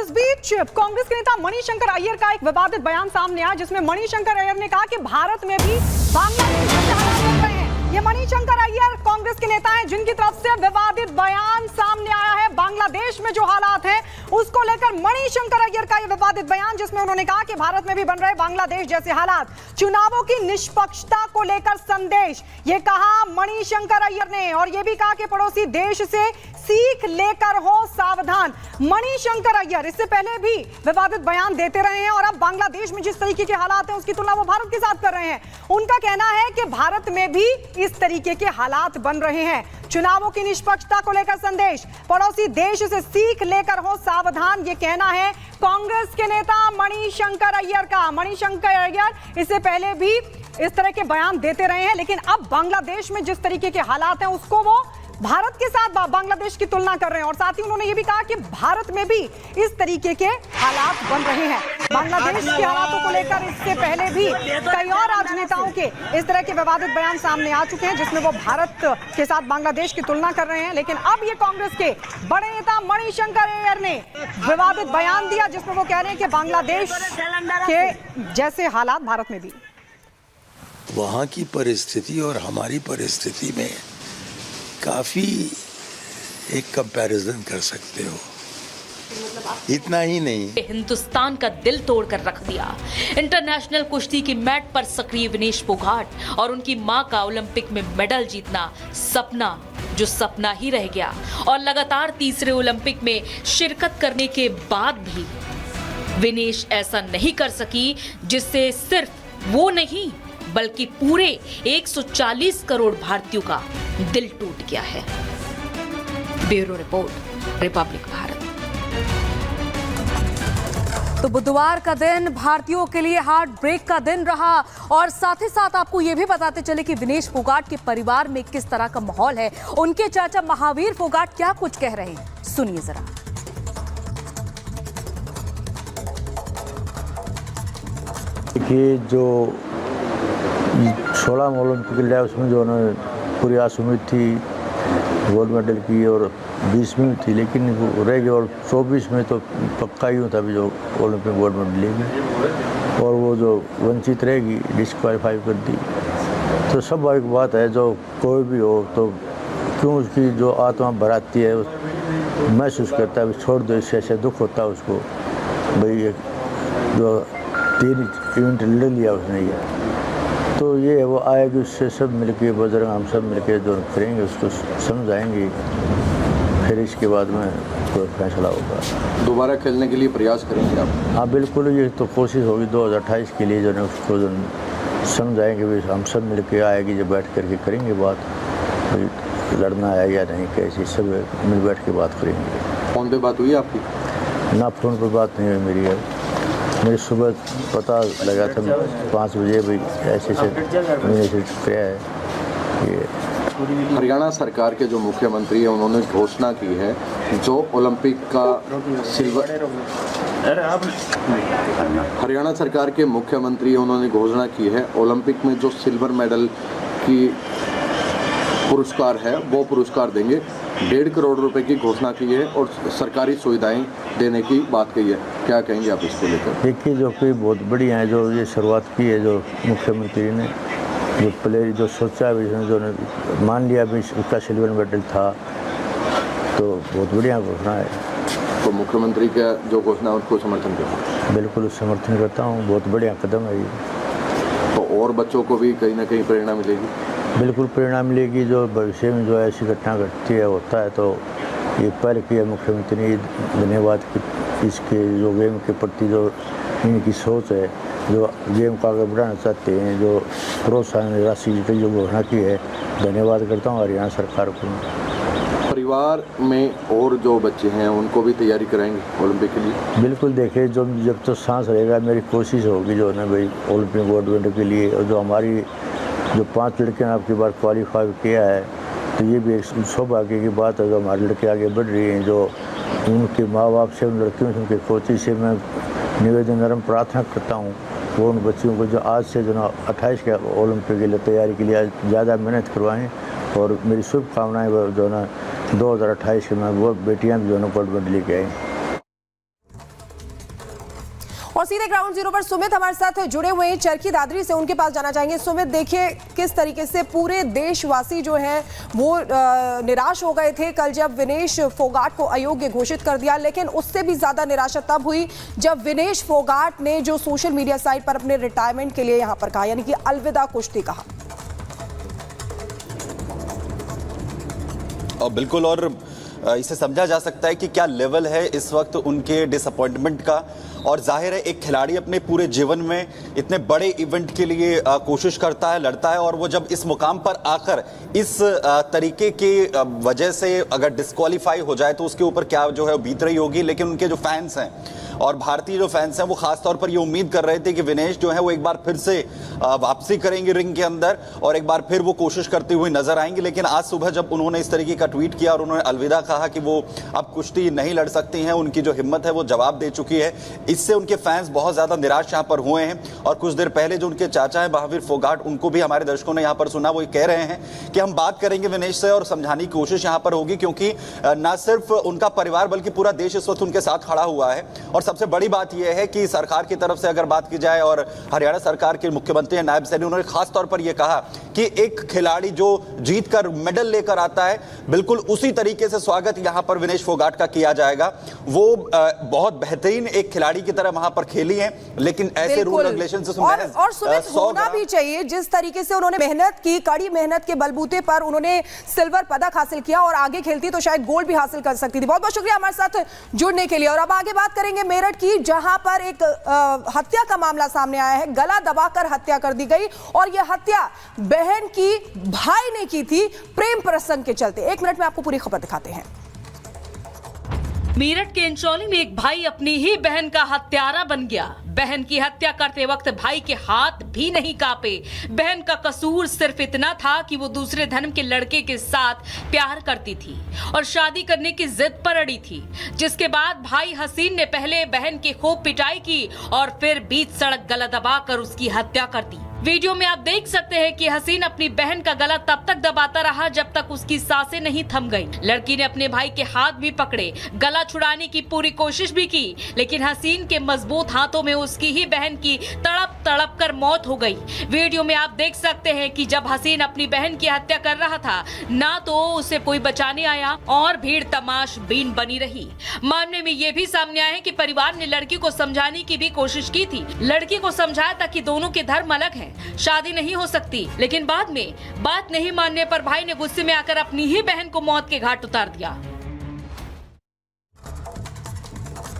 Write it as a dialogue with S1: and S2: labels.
S1: इस बीच कांग्रेस के नेता मणिशंकर अय्यर का एक विवादित बयान सामने आया, जिसमें मणिशंकर अय्यर ने कहा कि भारत में भी बांग्लादेश जैसे हालात हो रहे हैं। ये मणिशंकर अय्यर कांग्रेस के नेता हैं जिनकी तरफ से विवादित बयान सामने आया है। बांग्लादेश में जो हालात हैं उसको लेकर मणिशंकर अय्यर का ये विवादित बयान, जिसमें उन्होंने कहा कि भारत में भी बन रहे बांग्लादेश जैसे हालात। चुनावों की निष्पक्षता को लेकर संदेश, ये कहा मणिशंकर अय्यर ने, और ये भी कहा कि पड़ोसी देश से सीख लेकर हो सावधान। मणिशंकर अय्यर इससे पहले भी विवादित बयान देते रहे हैं और अब बांग्लादेश में जिस तरीके के हालात हैं उसकी तुलना वो भारत के साथ कर रहे हैं। उनका कहना है कि भारत में भी इस तरीके के हालात बन रहे हैं। चुनावों की निष्पक्षता को लेकर संदेश, पड़ोसी देश से सीख लेकर हो सावधान, ये कहना है कांग्रेस के नेता मणिशंकर अय्यर का। मणिशंकर अय्यर इससे पहले भी इस तरह के बयान देते रहे हैं, लेकिन अब बांग्लादेश में जिस तरीके के हालात हैं उसको वो भारत के साथ बांग्लादेश की तुलना कर रहे हैं। और साथ ही उन्होंने ये भी कहा कि भारत में भी इस तरीके के हालात बन रहे हैं। बांग्लादेश के हालातों को लेकर इससे पहले भी कई और राजनेताओं के इस तरह के विवादित बयान सामने आ चुके हैं, जिसमें वो भारत के साथ बांग्लादेश की तुलना कर रहे हैं। लेकिन अब ये कांग्रेस के बड़े नेता मणिशंकर अय्यर ने विवादित बयान दिया, जिसमें वो कह रहे हैं कि बांग्लादेश के जैसे हालात भारत में भी।
S2: वहाँ की परिस्थिति और हमारी परिस्थिति में काफ़ी एक कंपैरिजन कर सकते हो, इतना ही नहीं।
S3: हिंदुस्तान का दिल तोड़कर रख दिया। इंटरनेशनल कुश्ती की मैट पर सक्रिय विनेश फोगाट और उनकी मां का ओलंपिक में मेडल जीतना सपना जो सपना ही रह गया। और लगातार तीसरे ओलंपिक में शिरकत करने के बाद भी विनेश ऐसा नहीं कर सकी, जिससे सिर्फ वो नहीं बल्कि पूरे 140 करोड़ भारतीयों का दिल टूट गया है। Bureau report, Republic Bharat.
S4: तो बुधवार का दिन भारतीयों के लिए हार्ट ब्रेक का दिन रहा, और साथ ही साथ आपको यह भी बताते चले कि विनेश फोगाट के परिवार में किस तरह का माहौल है। उनके चाचा महावीर फोगाट क्या कुछ कह रहे हैं, सुनिए जरा।
S5: कि जो 16 ओलंपिक लिया उसमें जो उन्होंने पूरी आस उम्मीद थी गोल्ड मेडल की, और 20 में थी, लेकिन वो रह गया। और 24 में तो पक्का ही होता भी जो ओलंपिक गोल्ड मेडल लेगी, और वो जो वंचित रहेगी डिस्क्वालीफाई कर दी। तो स्वाभाविक बात है, जो कोई भी हो तो क्यों उसकी जो आत्मा भराती है महसूस करता है, छोड़ दो इससे ऐसे दुख होता है उसको, भाई जो 3 इवेंट ले लिया उसने ये। तो ये वो आएगी, उससे सब मिलके बजरंग हम सब मिलके जो करेंगे उसको समझाएंगे, फिर इसके बाद में कोई फैसला होगा।
S6: दोबारा खेलने के लिए प्रयास करेंगे आप?
S5: हाँ बिल्कुल, ये तो कोशिश होगी 2028 के लिए, जो है उसको जो समझाएंगे भी, हम सब मिलके आएगी, जब बैठ करके करेंगे बात, लड़ना है या नहीं, कैसी सब मिल बैठ के बात करेंगे।
S6: फोन पे बात हुई आपकी?
S5: ना, फोन पर बात नहीं हुई मेरी है। मेरी सुबह पता लगा था 5 बजे भाई ऐसे किया है ये।
S6: हरियाणा सरकार के जो मुख्यमंत्री हैं उन्होंने घोषणा की है, जो ओलंपिक का सिल्वर, हरियाणा सरकार के मुख्यमंत्री उन्होंने घोषणा की है ओलंपिक में जो सिल्वर मेडल की पुरस्कार है वो पुरस्कार देंगे। 1.5 करोड़ रुपए की घोषणा की है और सरकारी सुविधाएं देने की बात कही है। क्या कहेंगे आप इसको लेकर?
S5: देखिए, जो कि बहुत बढ़िया है जो ये शुरुआत की है जो मुख्यमंत्री ने, जो प्लेयर जो सोचा भी, जो मान लिया भी उसका सिल्वर मेडल था, तो बहुत बढ़िया घोषणा है।
S6: तो मुख्यमंत्री का जो घोषणा उनको समर्थन करता हूँ?
S5: बिल्कुल समर्थन करता हूँ, बहुत बढ़िया कदम है ये।
S6: तो और बच्चों को भी कहीं ना कहीं प्रेरणा मिलेगी?
S5: बिल्कुल प्रेरणा मिलेगी। जो भविष्य में जो ऐसी घटना घटती है होता है, तो ये पहल किया मुख्यमंत्री ने, धन्यवाद कि इसके जो गेम के प्रति जो इनकी सोच है, जो गेम को आगे बढ़ाना चाहते हैं, जो प्रोत्साहन राशि की जो घोषणा की है, धन्यवाद करता हूँ हरियाणा सरकार को।
S6: परिवार में और जो बच्चे हैं उनको भी तैयारी कराएंगे ओलंपिक के लिए?
S5: बिल्कुल, देखिए जब तो सांस रहेगा मेरी कोशिश होगी जो है भाई ओलंपिक गोल्ड मेडल के लिए। और जो हमारी जो 5 लड़कियां आपकी बार क्वालिफाई किया है, तो ये भी एक सौभाग्य की बात है जो हमारे लड़के आगे बढ़ रही हैं। जो उनके माँ बाप से, उन लड़कियों से, उनके कोचिंग से मैं निवेदन नरम प्रार्थना करता हूँ वो उन बच्चियों को जो आज से जो 28 के ओलंपिक के लिए तैयारी के लिए ज़्यादा मेहनत करवाएं। और मेरी शुभकामनाएं जो ना 2028 में वो बेटियां भी जो गोल्ड मेडल लेके आएँ।
S7: और सीधे ग्राउंड जीरो पर सुमित हमारे साथ जुड़े हुए हैं चरखी दादरी से, उनके पास जाना चाहेंगे। सुमित, देखिए किस तरीके से पूरे देशवासी जो हैं वो निराश हो गए थे कल जब विनेश फोगाट को अयोग्य घोषित कर दिया, लेकिन उससे भी ज्यादा निराशा तब हुई जब विनेश फोगाट ने जो सोशल मीडिया साइट पर अपने रिटायरमेंट के लिए यहां पर कहा, यानी कि अलविदा कुश्ती कहा।
S8: और बिल्कुल, और इसे समझा जा सकता है कि क्या लेवल है इस वक्त उनके डिसअपॉइंटमेंट का। और जाहिर है एक खिलाड़ी अपने पूरे जीवन में इतने बड़े इवेंट के लिए कोशिश करता है, लड़ता है, और वो जब इस मुकाम पर आकर इस तरीके की वजह से अगर डिस्क्वालीफाई हो जाए तो उसके ऊपर क्या जो है बीत रही होगी। लेकिन उनके जो फैंस हैं और भारतीय जो फैंस हैं वो खास तौर पर ये उम्मीद कर रहे थे कि विनेश जो है वो एक बार फिर से वापसी करेंगे रिंग के अंदर और एक बार फिर वो कोशिश करते हुए नजर आएंगे। लेकिन आज सुबह जब उन्होंने इस तरीके का ट्वीट किया और उन्होंने अलविदा कहा कि वो अब कुश्ती नहीं लड़ सकती हैं, उनकी जो हिम्मत है वो जवाब दे चुकी है, इससे उनके फैंस बहुत ज्यादा निराश यहाँ पर हुए हैं। और कुछ देर पहले जो उनके चाचा हैं महावीर फोगाट, उनको भी हमारे दर्शकों ने यहाँ पर सुना, वो कह रहे हैं कि हम बात करेंगे विनेश से और समझाने की कोशिश यहाँ पर होगी, क्योंकि न सिर्फ उनका परिवार बल्कि पूरा देश इस वक्त उनके साथ खड़ा हुआ है। और सबसे बड़ी बात यह है कि सरकार की तरफ से अगर बात की जाए और हरियाणा सरकार के मुख्यमंत्री हैं नायब सैनी, उन्होंने खास तौर पर यह कहा कि एक खिलाड़ी जो जीत कर मेडल लेकर आता है बिल्कुल उसी तरीके से स्वागत यहां पर विनेश फोगाट का किया जाएगा। वो बहुत बेहतरीन एक खिलाड़ी की तरह वहां पर खेली है, लेकिन ऐसे रूल रेगुलेशन से
S7: और सुमित होना भी चाहिए जिस तरीके से उन्होंने मेहनत की, कड़ी मेहनत के बलबूते पर उन्होंने सिल्वर पदक हासिल किया और आगे खेलती तो शायद गोल्ड भी हासिल कर सकती थी। बहुत बहुत शुक्रिया हमारे साथ जुड़ने के लिए। और अब आगे बात करेंगे मेरठ की, जहां पर एक हत्या का मामला सामने आया है। गला दबाकर हत्या कर दी गई और यह हत्या बहन की भाई ने की थी प्रेम प्रसंग के चलते। 1 मिनट में आपको पूरी खबर दिखाते हैं।
S3: मेरठ के इंचौली में एक भाई अपनी ही बहन का हत्यारा बन गया। बहन की हत्या करते वक्त भाई के हाथ भी नहीं कांपे। बहन का कसूर सिर्फ इतना था कि वो दूसरे धर्म के लड़के के साथ प्यार करती थी और शादी करने की जिद पर अड़ी थी, जिसके बाद भाई हसीन ने पहले बहन की खूब पिटाई की और फिर बीच सड़क गला दबाकर उसकी हत्या कर दी। वीडियो में आप देख सकते हैं कि हसीन अपनी बहन का गला तब तक दबाता रहा जब तक उसकी सांसें नहीं थम गईं। लड़की ने अपने भाई के हाथ भी पकड़े, गला छुड़ाने की पूरी कोशिश भी की, लेकिन हसीन के मजबूत हाथों में उसकी ही बहन की तड़प तड़प कर मौत हो गई। वीडियो में आप देख सकते हैं कि जब हसीन अपनी बहन की हत्या कर रहा था, ना तो उसे कोई बचाने आया और भीड़ तमाशबीन बनी रही। मामले में ये भी सामने आया है कि परिवार ने लड़की को समझाने की भी कोशिश की थी। लड़की को समझाया था कि दोनों के धर्म अलग हैं, शादी नहीं हो सकती, लेकिन बाद में बात नहीं मानने पर भाई ने गुस्से में आकर अपनी ही बहन को मौत के घाट उतार दिया।